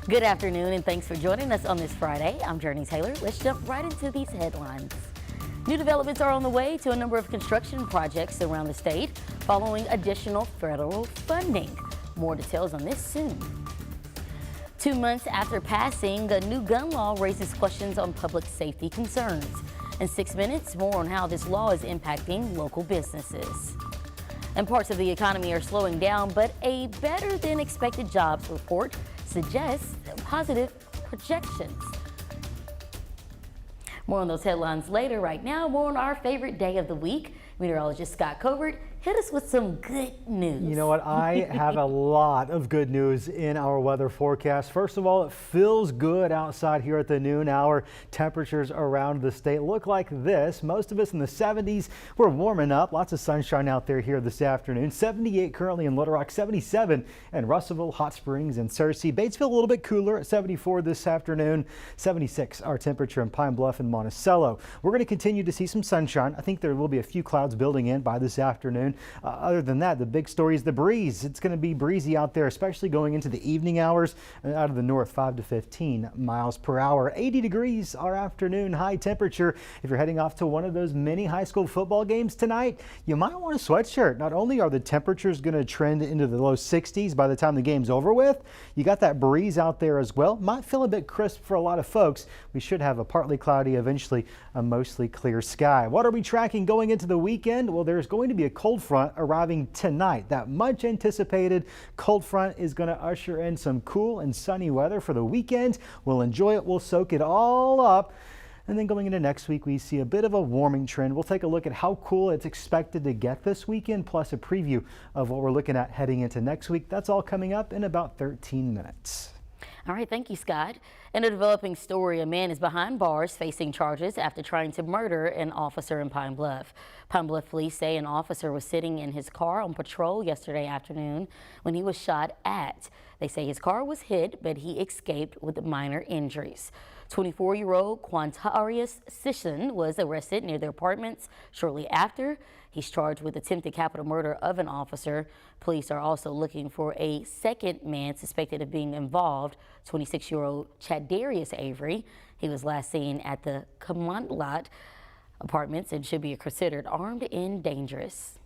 Good afternoon and thanks for joining us on this Friday. I'm Jurnee Taylor. Let's jump right into these headlines. New developments are on the way to a number of construction projects around the state following additional federal funding. More details on this soon. 2 months after passing, the new gun law raises questions on public safety concerns. In 6 minutes, more on how this law is impacting local businesses. And parts of the economy are slowing down, but a better than expected jobs report suggests positive projections. More on those headlines later. Right now, more on our favorite day of the week. Meteorologist Scott Covert hit us with some good news. You know what? I have a lot of good news in our weather forecast. First of all, it feels good outside here at the noon hour. Temperatures around the state look like this. Most of us in the 70s. We're warming up. Lots of sunshine out there here this afternoon. 78 currently in Little Rock, 77 in Russellville, Hot Springs, and Searcy. Batesville a little bit cooler at 74 this afternoon. 76 our temperature in Pine Bluff and Monticello. We're going to continue to see some sunshine. I think there will be a few clouds building in by this afternoon. Other than that, the big story is the breeze. It's going to be breezy out there, especially going into the evening hours out of the north, 5 to 15 miles per hour. 80 degrees our afternoon high temperature. If you're heading off to one of those mini high school football games tonight, you might want a sweatshirt. Not only are the temperatures going to trend into the low 60s by the time the game's over with, you got that breeze out there as well. Might feel a bit crisp for a lot of folks. We should have a partly cloudy, eventually a mostly clear sky. What are we tracking going into the weekend? Well, there's going to be a cold front arriving tonight. That much anticipated cold front is going to usher in some cool and sunny weather for the weekend. We'll enjoy it. We'll soak it all up. And then going into next week, we see a bit of a warming trend. We'll take a look at how cool it's expected to get this weekend, plus a preview of what we're looking at heading into next week. That's all coming up in about 13 minutes. All right, thank you, Scott. In a developing story, a man is behind bars facing charges after trying to murder an officer in Pine Bluff. Pine Bluff police say an officer was sitting in his car on patrol yesterday afternoon when he was shot at. They say his car was hit, but he escaped with minor injuries. 24-year-old Quantarius Sisson was arrested near their apartments shortly after. He's charged with attempted capital murder of an officer. Police are also looking for a second man suspected of being involved, 26-year-old Chadarius Avery. He was last seen at the Commandant apartments and should be considered armed and dangerous.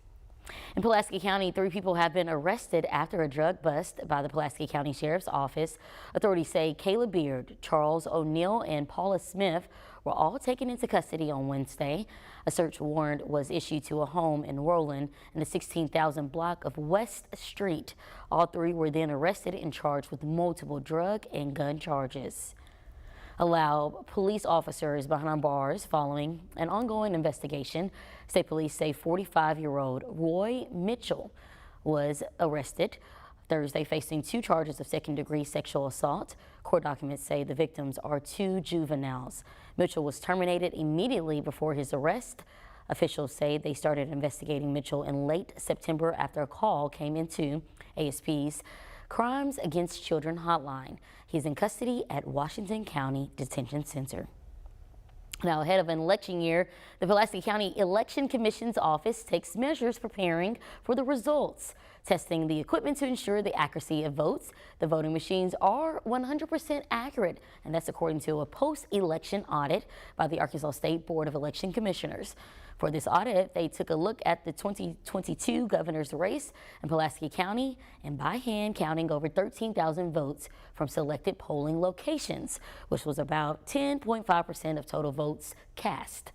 In Pulaski County, 3 people have been arrested after a drug bust by the Pulaski County Sheriff's Office. Authorities say Kayla Beard, Charles O'Neill, and Paula Smith were all taken into custody on Wednesday. A search warrant was issued to a home in Roland in the 16,000 block of West Street. All 3 were then arrested and charged with multiple drug and gun charges. Allow police officers behind bars following an ongoing investigation. State police say 45-year-old Roy Mitchell was arrested Thursday facing 2 charges of second-degree sexual assault. Court documents say the victims are 2 juveniles. Mitchell was terminated immediately before his arrest. Officials say they started investigating Mitchell in late September after a call came into ASP's Crimes Against Children hotline. He's in custody at Washington County Detention Center. Now, ahead of an election year, the Pulaski County Election Commission's office takes measures preparing for the results, testing the equipment to ensure the accuracy of votes. The voting machines are 100% accurate, and that's according to a post-election audit by the Arkansas State Board of Election Commissioners. For this audit, they took a look at the 2022 governor's race in Pulaski County and by hand counting over 13,000 votes from selected polling locations, which was about 10.5% of total votes cast.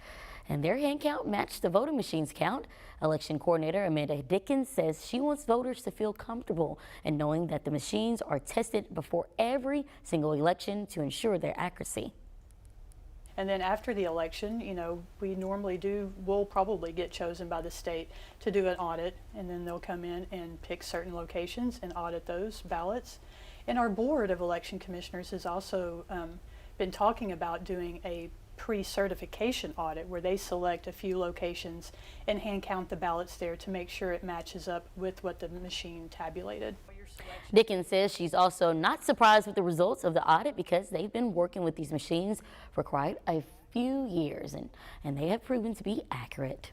And their hand count matched the voting machine's count. Election coordinator Amanda Dickens says she wants voters to feel comfortable in knowing that the machines are tested before every single election to ensure their accuracy. And then after the election, we'll probably get chosen by the state to do an audit, and then they'll come in and pick certain locations and audit those ballots. And our Board of Election Commissioners has also been talking about doing a pre-certification audit where they select a few locations and hand count the ballots there to make sure it matches up with what the machine tabulated. Dickens says she's also not surprised with the results of the audit because they've been working with these machines for quite a few years and they have proven to be accurate.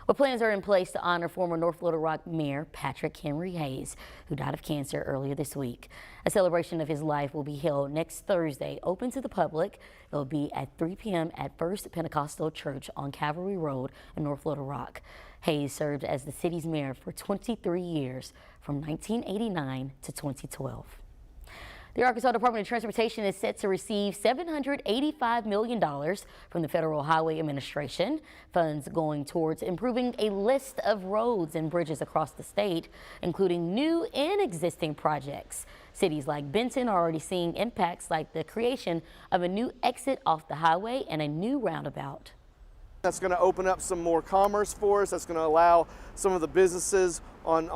Well, plans are in place to honor former North Little Rock Mayor Patrick Henry Hayes, who died of cancer earlier this week. A celebration of his life will be held next Thursday, open to the public. It will be at 3 p.m. at First Pentecostal Church on Cavalry Road in North Little Rock. Hayes served as the city's mayor for 23 years, from 1989 to 2012. The Arkansas Department of Transportation is set to receive $785 million from the Federal Highway Administration, funds going towards improving a list of roads and bridges across the state, including new and existing projects. Cities like Benton are already seeing impacts like the creation of a new exit off the highway and a new roundabout. That's going to open up some more commerce for us. That's going to allow some of the businesses on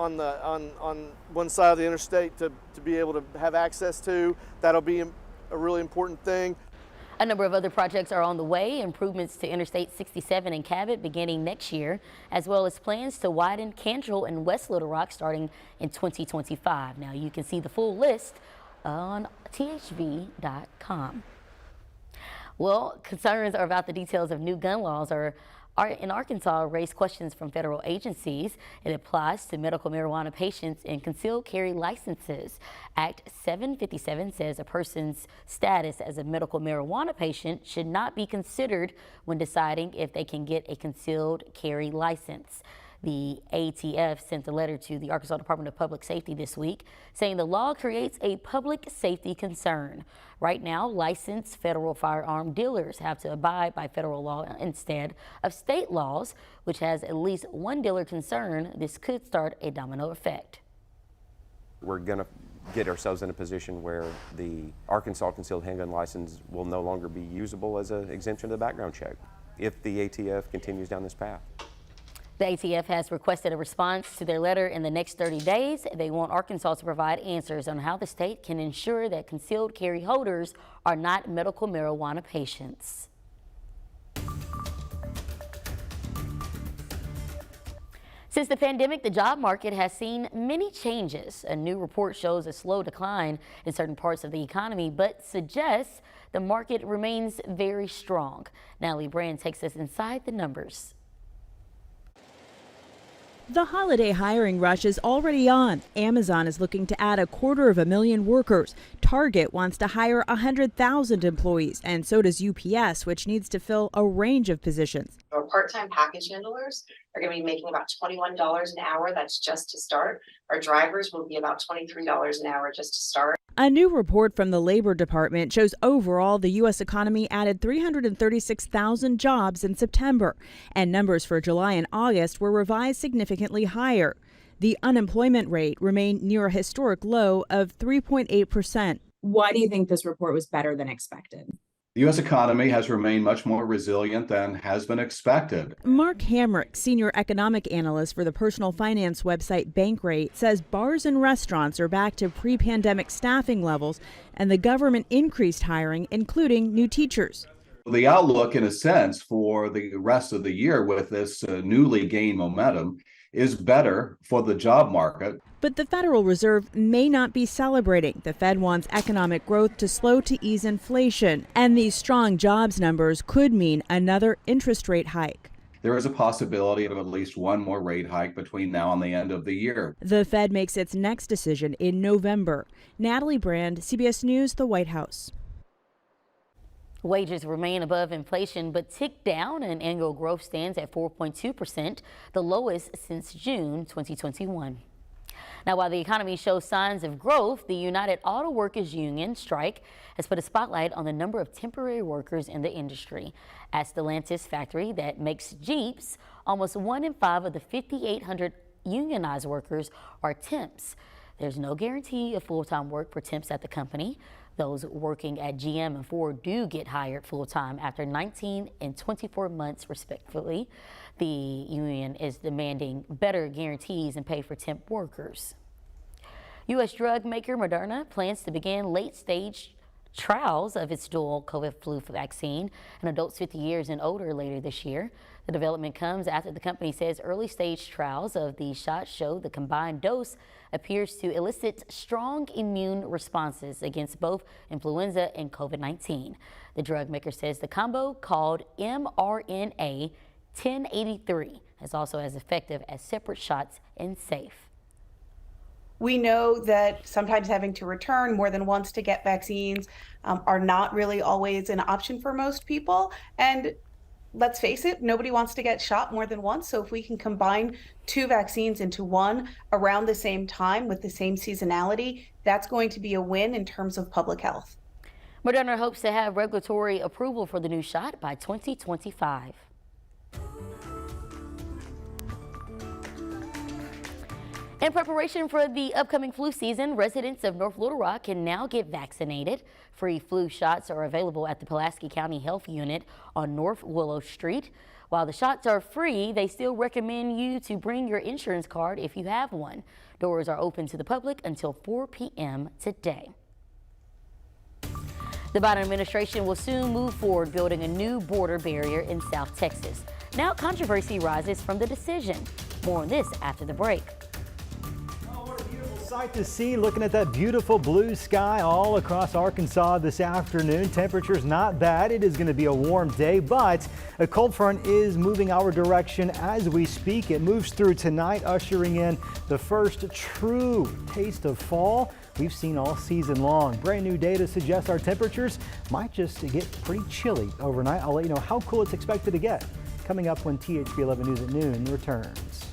one side of the interstate to be able to have access to. That'll be a really important thing. A number of other projects are on the way, improvements to Interstate 67 in Cabot beginning next year, as well as plans to widen Cantrell and West Little Rock starting in 2025. Now you can see the full list on thv.com. Well, concerns are about the details of new gun laws are in Arkansas raise questions from federal agencies. It applies to medical marijuana patients and concealed carry licenses. Act 757 says a person's status as a medical marijuana patient should not be considered when deciding if they can get a concealed carry license. The ATF sent a letter to the Arkansas Department of Public Safety this week saying the law creates a public safety concern. Right now, licensed federal firearm dealers have to abide by federal law instead of state laws, which has at least one dealer concerned this could start a domino effect. We're going to get ourselves in a position where the Arkansas concealed handgun license will no longer be usable as an exemption to the background check if the ATF continues down this path. The ATF has requested a response to their letter in the next 30 days. They want Arkansas to provide answers on how the state can ensure that concealed carry holders are not medical marijuana patients. Since the pandemic, the job market has seen many changes. A new report shows a slow decline in certain parts of the economy, but suggests the market remains very strong. Natalie Brand takes us inside the numbers. The holiday hiring rush is already on. Amazon is looking to add 250,000 workers. Target wants to hire 100,000 employees, and so does UPS, which needs to fill a range of positions. Our part-time package handlers are going to be making about $21 an hour. That's just to start. Our drivers will be about $23 an hour just to start. A new report from the Labor Department shows overall the U.S. economy added 336,000 jobs in September, and numbers for July and August were revised significantly higher. The unemployment rate remained near a historic low of 3.8%. Why do you think this report was better than expected? The U.S. economy has remained much more resilient than has been expected. Mark Hamrick, senior economic analyst for the personal finance website Bankrate, says bars and restaurants are back to pre-pandemic staffing levels, and the government increased hiring, including new teachers. The outlook, in a sense, for the rest of the year with this newly gained momentum is better for the job market. But the Federal Reserve may not be celebrating. The Fed wants economic growth to slow to ease inflation, and these strong jobs numbers could mean another interest rate hike. There is a possibility of at least one more rate hike between now and the end of the year. The Fed makes its next decision in November. Natalie Brand, CBS News, the White House. Wages remain above inflation but tick down, and annual growth stands at 4.2%, the lowest since June 2021. Now, while the economy shows signs of growth, the United Auto Workers Union strike has put a spotlight on the number of temporary workers in the industry. At Stellantis factory that makes Jeeps, almost 1 in 5 of the 5,800 unionized workers are temps. There's no guarantee of full-time work for temps at the company. Those working at GM and Ford do get hired full-time after 19 and 24 months, respectively. The union is demanding better guarantees and pay for temp workers. U.S. drug maker Moderna plans to begin late-stage trials of its dual COVID flu vaccine in adults 50 years and older later this year. The development comes after the company says early-stage trials of the shot show the combined dose appears to elicit strong immune responses against both influenza and COVID-19. The drug maker says the combo, called mRNA 1083, is also as effective as separate shots and safe. We know that sometimes having to return more than once to get vaccines are not really always an option for most people. And let's face it, nobody wants to get shot more than once. So if we can combine 2 vaccines into one around the same time with the same seasonality, that's going to be a win in terms of public health. Moderna hopes to have regulatory approval for the new shot by 2025. In preparation for the upcoming flu season, residents of North Little Rock can now get vaccinated. Free flu shots are available at the Pulaski County Health Unit on North Willow Street. While the shots are free, they still recommend you to bring your insurance card if you have one. Doors are open to the public until 4 p.m. today. The Biden administration will soon move forward building a new border barrier in South Texas. Now controversy rises from the decision. More on this after the break. Sight to see, looking at that beautiful blue sky all across Arkansas this afternoon. Temperatures not bad. It is going to be a warm day, but a cold front is moving our direction as we speak. It moves through tonight, ushering in the first true taste of fall we've seen all season long. Brand new data suggests our temperatures might just get pretty chilly overnight. I'll let you know how cool it's expected to get coming up when THP 11 News at noon returns.